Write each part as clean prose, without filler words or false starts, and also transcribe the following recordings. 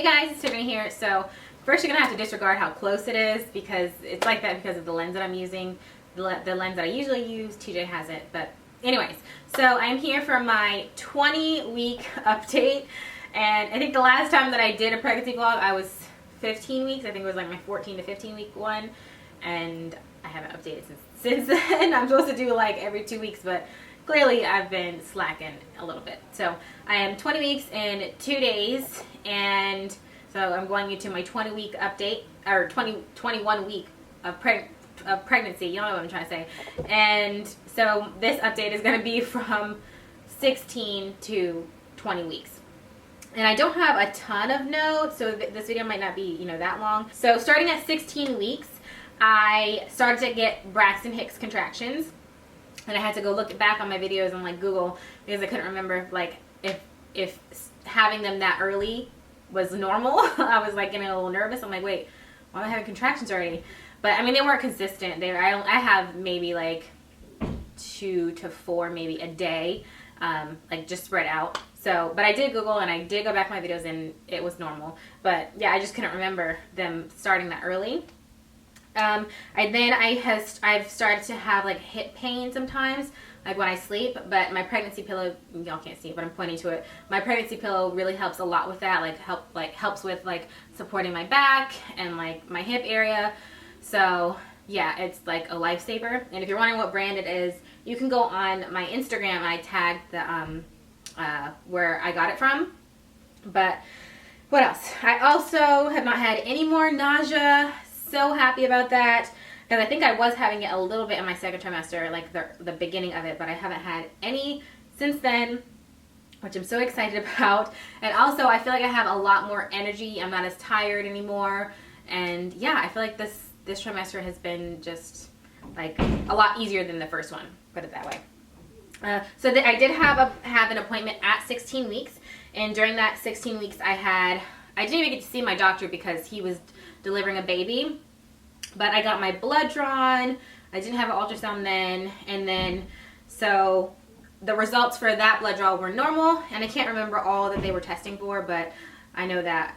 Hey guys, it's Tiffany here. So first you're gonna have to disregard how close it is because it's like that because of the lens that I'm using. The lens that I usually use, TJ has it. But anyways, so I'm here for my 20-week update. And I think the last time that I did a pregnancy vlog, I was 15 weeks. I think it was like my 14 to 15 week one. And I haven't updated since then. I'm supposed to do like every 2 weeks, but clearly I've been slacking a little bit. So I am 20 weeks in 2 days, and so I'm going into my 20-week update, or 21 week of pregnancy. You know what I'm trying to say. And so this update is going to be from 16 to 20 weeks. And I don't have a ton of notes, so this video might not be, you know, that long. So starting at 16 weeks, I started to get Braxton Hicks contractions. And I had to go look back on my videos and like Google because I couldn't remember like if having them that early was normal. I was like getting a little nervous. I'm like, wait, why am I having contractions already? But I mean, they weren't consistent. I have maybe like 2 to 4 maybe a day, like just spread out. So, but I did Google and I did go back to my videos and it was normal. But yeah, I just couldn't remember them starting that early. I've started to have like hip pain sometimes, like when I sleep, but my pregnancy pillow, y'all can't see it, but I'm pointing to it. My pregnancy pillow really helps a lot with that, helps with like supporting my back and like my hip area. So yeah, it's like a lifesaver. And if you're wondering what brand it is, you can go on my Instagram. I tagged the, where I got it from. But what else? I also have not had any more nausea. So happy about that because I think I was having it a little bit in my second trimester, like the beginning of it, but I haven't had any since then, which I'm so excited about. And also I feel like I have a lot more energy. I'm not as tired anymore, and yeah, I feel like this trimester has been just like a lot easier than the first one, put it that way. I did have an appointment at 16 weeks, and during that 16 weeks I didn't even get to see my doctor because he was delivering a baby, but I got my blood drawn. I didn't have an ultrasound then, and then so the results for that blood draw were normal, and I can't remember all that they were testing for, but I know that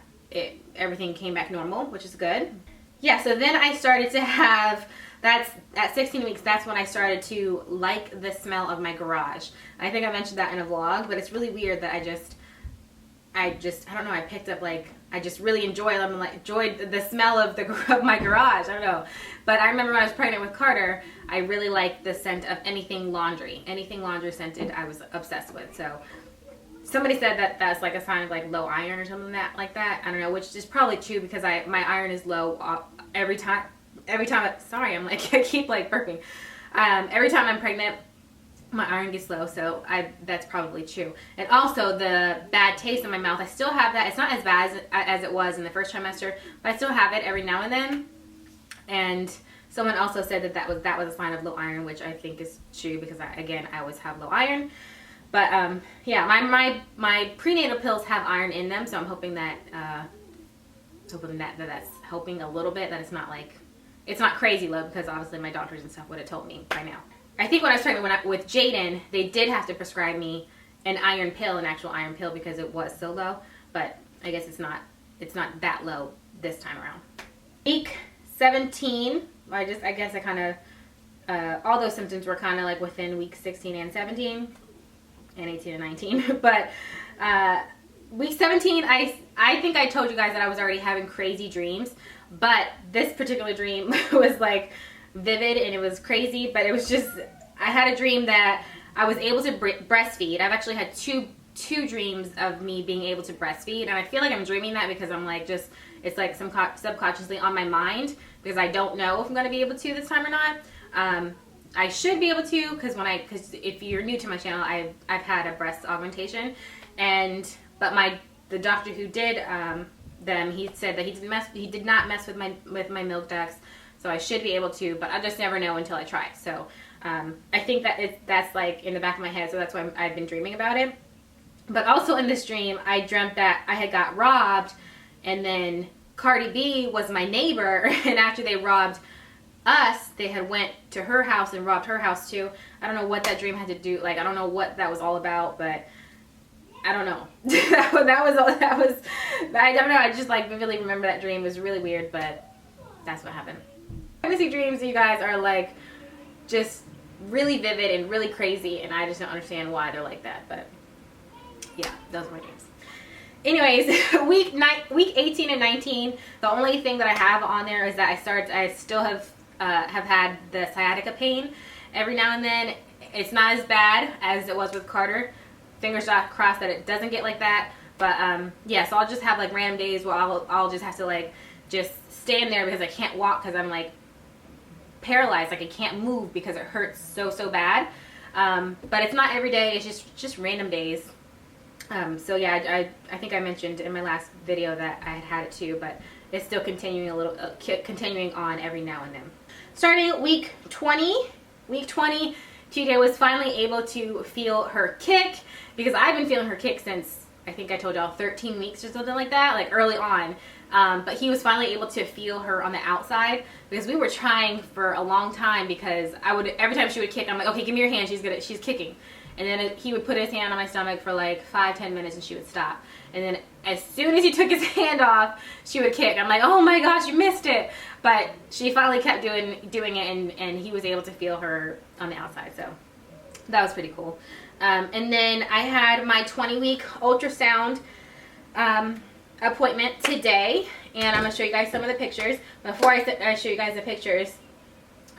everything came back normal, which is good. Yeah, so then I started to have, at 16 weeks, that's when I started to like the smell of my garage. I think I mentioned that in a vlog, but it's really weird that I don't know, I picked up like, I just really enjoyed the smell of my garage. I don't know. But I remember when I was pregnant with Carter, I really liked the scent of anything laundry. Anything laundry scented, I was obsessed with. So somebody said that that's like a sign of like low iron or something like that. I don't know, which is probably true because my iron is low every time, sorry, I'm like, I keep like burping. Every time I'm pregnant, my iron gets low, so that's probably true. And also the bad taste in my mouth, I still have that. It's not as bad as it was in the first trimester, but I still have it every now and then. And someone also said that was a sign of low iron, which I think is true because I always have low iron. But yeah, my prenatal pills have iron in them, so I'm hoping that that's helping a little bit. That it's not crazy low, because obviously my doctors and stuff would have told me by now. I think when I was pregnant with Jaden, they did have to prescribe me an actual iron pill, because it was so low. But I guess it's not that low this time around. Week 17, all those symptoms were kind of like within week 16 and 17, and 18 and 19. But week 17, I think I told you guys that I was already having crazy dreams, but this particular dream was like vivid and it was crazy. But it was just, I had a dream that I was able to breastfeed. I've actually had two dreams of me being able to breastfeed, and I feel like I'm dreaming that because I'm like it's like subconsciously on my mind, because I don't know if I'm going to be able to this time or not. I should be able to, because if you're new to my channel, I've had a breast augmentation, but the doctor who did them, he said that he did not mess with my milk ducts. So I should be able to, but I just never know until I try. So I think that's like in the back of my head, so that's why I've been dreaming about it. But also in this dream, I dreamt that I had got robbed, and then Cardi B was my neighbor, and after they robbed us, they had went to her house and robbed her house too. I don't know what that dream had to do, like I don't know what that was all about, but I don't know. that was, I don't know. I just like vividly remember that dream. It was really weird, but that's what happened. Pregnancy dreams, you guys, are like just really vivid and really crazy, and I just don't understand why they're like that. But yeah, those were my dreams. Anyways, week 18 and 19, the only thing that I have on there is that I still have had the sciatica pain every now and then. It's not as bad as it was with Carter. Fingers crossed that it doesn't get like that. But yeah, so I'll just have like random days where I'll just have to like just stand there because I can't walk because I'm like paralyzed, like I can't move because it hurts so bad. But it's not every day, it's just random days. So yeah, I think I mentioned in my last video that I had it too, but it's still continuing continuing on every now and then. Starting week 20, TJ was finally able to feel her kick, because I've been feeling her kick since, I think I told y'all, 13 weeks or something like that, like early on. But he was finally able to feel her on the outside, because we were trying for a long time, because every time she would kick, I'm like, okay, give me your hand, she's kicking. And then he would put his hand on my stomach for like 5-10 minutes and she would stop. And then as soon as he took his hand off, she would kick. I'm like, oh my gosh, you missed it. But she finally kept doing it, and he was able to feel her on the outside. So that was pretty cool. And then I had my 20-week ultrasound appointment today. And I'm going to show you guys some of the pictures. Before I show you guys the pictures,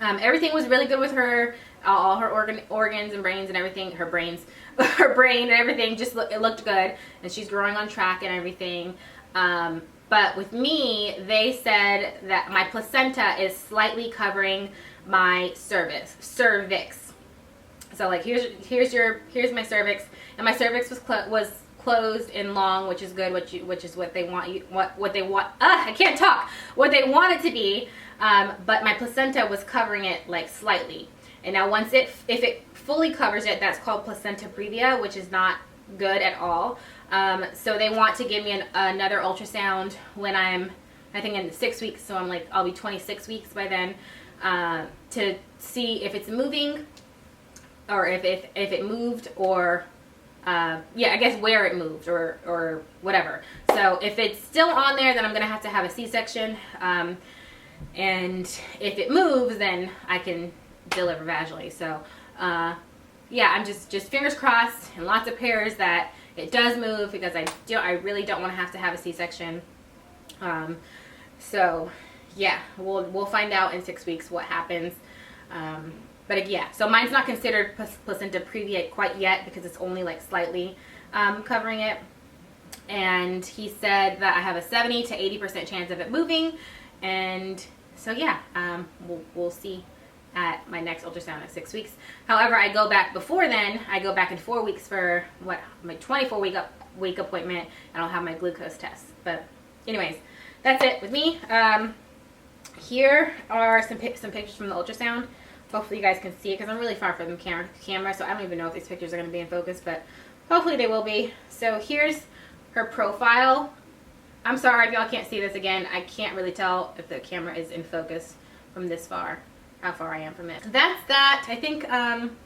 everything was really good with her. All her organs and brains and everything, her brain and everything, it looked good, and she's growing on track and everything. But with me, they said that my placenta is slightly covering my cervix. So like here's my cervix, and my cervix was closed and long, which is good, which is what they want what they want. I can't talk. What they want it to be, but my placenta was covering it like slightly. And now if it fully covers it, that's called placenta previa, which is not good at all. So they want to give me another ultrasound when I think in 6 weeks, so I'll be 26 weeks by then, to see if it's moving, or if it moved, or yeah, I guess where it moved, or whatever. So if it's still on there, then I'm gonna have to have a C-section, and if it moves, then I can deliver vaginally. So yeah, I'm just fingers crossed and lots of prayers that it does move, because I really don't want to have a C-section. So yeah, we'll find out in 6 weeks what happens. But yeah, so mine's not considered placenta previa quite yet, because it's only like slightly covering it. And he said that I have a 70 to 80% chance of it moving. And so yeah, we'll see at my next ultrasound at 6 weeks. However, I go back before then. I go back in 4 weeks for my 24-week appointment, and I'll have my glucose test. But anyways, that's it with me. Here are some pictures from the ultrasound. Hopefully you guys can see it, because I'm really far from the camera, so I don't even know if these pictures are going to be in focus, but hopefully they will be. So here's her profile. I'm sorry if y'all can't see this again. I can't really tell if the camera is in focus from this far, how far I am from it. That's that. I think,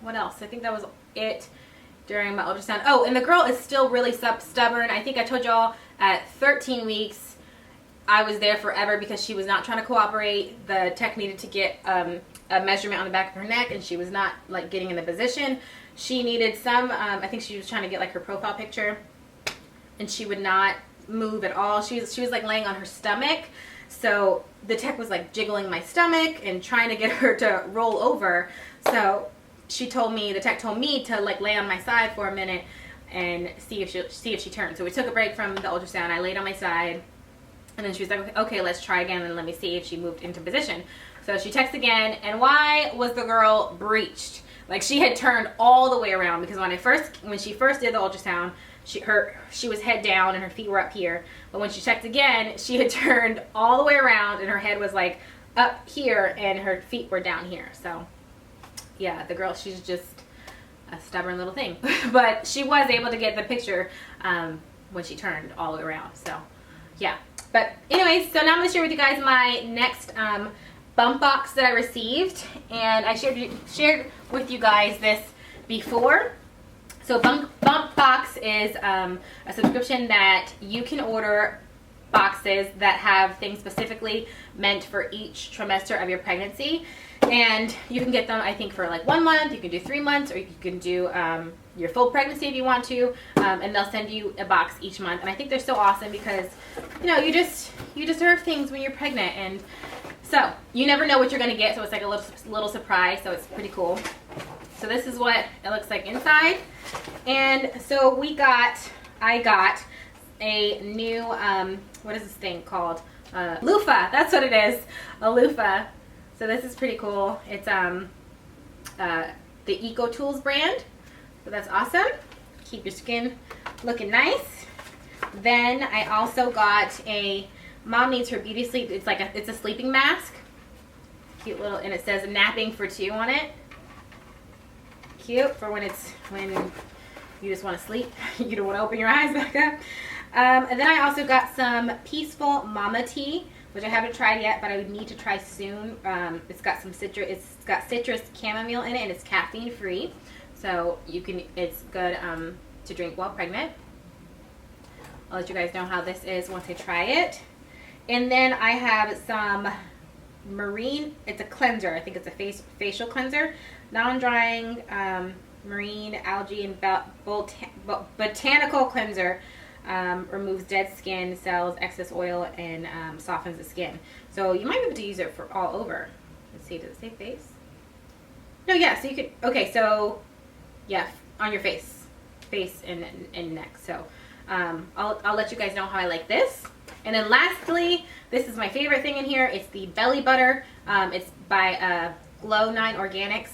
what else? I think that was it during my ultrasound. Oh, and the girl is still really stubborn. I think I told y'all at 13 weeks, I was there forever because she was not trying to cooperate. The tech needed to get a measurement on the back of her neck, and she was not like getting in the position. She needed some, I think she was trying to get like her profile picture, and she would not move at all. She was like laying on her stomach. So the tech was like jiggling my stomach and trying to get her to roll over. So the tech told me to like lay on my side for a minute and see if she turned. So we took a break from the ultrasound. I laid on my side, and then she was like, okay, let's try again and let me see if she moved into position. So she texts again, and why was the girl breached? Like, she had turned all the way around, because when she first did the ultrasound, she was head down and her feet were up here. But when she checked again, she had turned all the way around and her head was like up here and her feet were down here. So yeah, the girl, she's just a stubborn little thing. But she was able to get the picture when she turned all the way around. So yeah. But anyways, so now I'm going to share with you guys my next bump box that I received. And I shared with you guys this before. So Bump Box is a subscription that you can order boxes that have things specifically meant for each trimester of your pregnancy, and you can get them, I think, for like 1 month. You can do 3 months, or you can do your full pregnancy if you want to, and they'll send you a box each month. And I think they're so awesome because, you know, you deserve things when you're pregnant, and so you never know what you're going to get, so it's like a little surprise, so it's pretty cool. So this is what it looks like inside. And so I got a new, what is this thing called? Loofah, that's what it is, a loofah. So this is pretty cool. It's the Eco Tools brand, so that's awesome. Keep your skin looking nice. Then I also got a Mom Needs Her Beauty Sleep. It's like it's a sleeping mask. Cute little, and it says napping for 2 on it. Cute for when you just want to sleep. You don't want to open your eyes back up. And then I also got some Peaceful Mama Tea, which I haven't tried yet, but I would need to try soon. It's got citrus chamomile in it, and it's caffeine free, so it's good to drink while pregnant. I'll let you guys know how this is once I try it. And then I have some marine. It's a cleanser. I think it's a facial cleanser, non-drying marine algae and botanical cleanser. Removes dead skin cells, excess oil, and softens the skin. So you might be able to use it for all over. Let's see, does it say face? No, yeah, so you could, okay, so yeah, on your face and neck. So I'll let you guys know how I like this. And then lastly, this is my favorite thing in here. It's the belly butter. It's by Glow 9 Organics.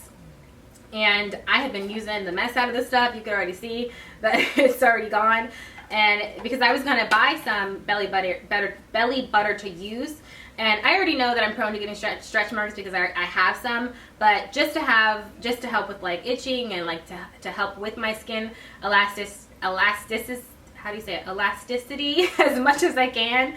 And I have been using the mess out of this stuff. You can already see that it's already gone. And because I was going to buy some belly butter to use, and I already know that I'm prone to getting stretch marks because I have some, but just to help with like itching and like to help with my skin elasticity as much as I can.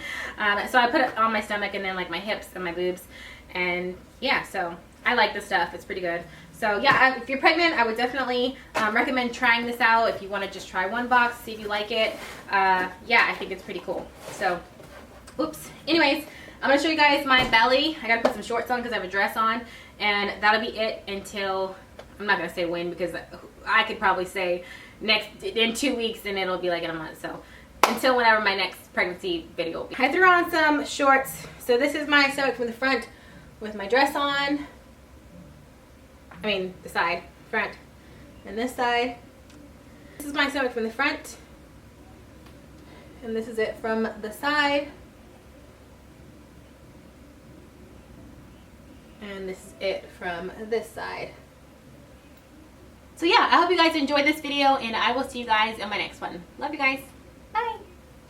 So I put it on my stomach and then like my hips and my boobs, and yeah, so I like this stuff. It's pretty good. So yeah, if you're pregnant, I would definitely recommend trying this out. If you want to just try 1 box, see if you like it. Yeah, I think it's pretty cool. So, oops. Anyways, I'm going to show you guys my belly. I got to put some shorts on because I have a dress on. And that'll be it until, I'm not going to say when, because I could probably say in 2 weeks and it'll be like in a month. So until whenever my next pregnancy video will be. I threw on some shorts. So this is my stomach from the front with my dress on. I mean, the side, front, and this side. This is my stomach from the front, and this is it from the side, and this is it from this side. So yeah, I hope you guys enjoyed this video, and I will see you guys in my next one. Love you guys. Bye.